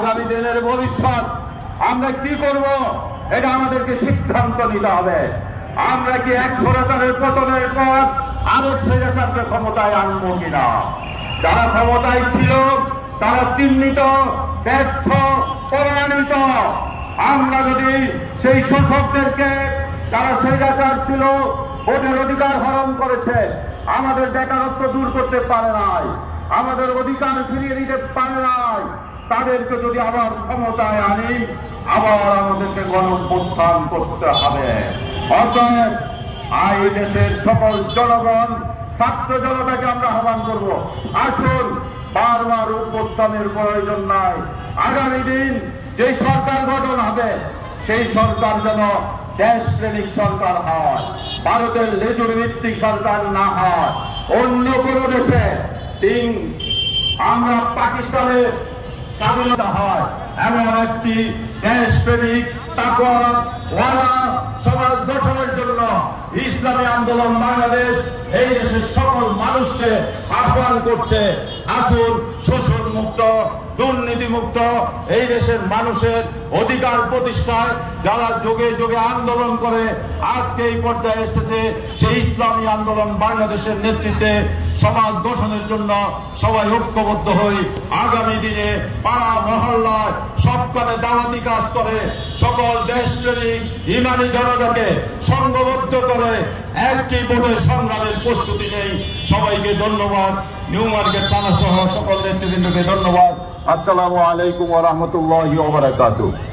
আগামী দিনের ভবিষ্যৎ আমরা কি করব এটা আমাদেরকে সিদ্ধান্ত নিতে হবে। আমরা কি এক সরকারের পতনের পর আরেক সরকারকে ক্ষমতায় আনবো কিনা? যারা ক্ষমতায় ছিল তারা চিহ্নিত, ব্যর্থ, পরাজিত। আমরা যদি সেই শাসকদেরকে, যারা স্বৈরাচার ছিল, ভোটের অধিকার হরণ করেছে, আমাদের বেকারত্ব দূর করতে পারে নাই, আমাদের অধিকার ফিরিয়ে দিতে পারে নাই, তাদেরকে যদি আবার ক্ষমতায় আনি, আবার আমাদেরকে গণঅভ্যুত্থান করতে হবে। অতএব এই দেশের সকল জনগণ, ছাত্র জনতাকে আমরা আহ্বান করব, আসুন, বারবার অভ্যুত্থানের প্রয়োজন নাই। আগামী দিন যে সরকার গঠন হবে সেই সরকার যেন দেশপ্রেমিক সরকার হয়, ভারতের লেজুর ভিত্তিক সরকার না হয়। অন্য কোন দেশে আমরা পাকিস্তানে স্বাধীনতা হয় এমন একটি দেশপ্রেমিক তাকওয়াওয়ালা সমাজ গঠনের জন্য ইসলামী আন্দোলন বাংলাদেশ এই দেশের সকল মানুষকে আহ্বান করছে, আসুন শোষণ মুক্ত, দুর্নীতি মুক্ত এই দেশের মানুষের অধিকার প্রতিষ্ঠায় যারা যুগে যুগে আন্দোলন করে আজকে এই পর্যায়ে এসেছে, সেই ইসলামী আন্দোলন বাংলাদেশের নেতৃত্বে সমাজ গঠনের জন্য সবাই ঐক্যবদ্ধ হই। আগামী দিনে পাড়া মহল্লায় সবখানে দাওয়াতি কাজ করে সকল দেশপ্রেমিক ইমানি জনতাকে সংঘবদ্ধ করে একটি ভোটের সংগ্রামের প্রস্তুতি নেই। সবাইকে ধন্যবাদ। নিউ মার্কেট থানা সহ সকল নেতৃবৃন্দকে ধন্যবাদ। আসসালামু আলাইকুম ওয়া রাহমাতুল্লাহি ওয়া বারাকাতুহু।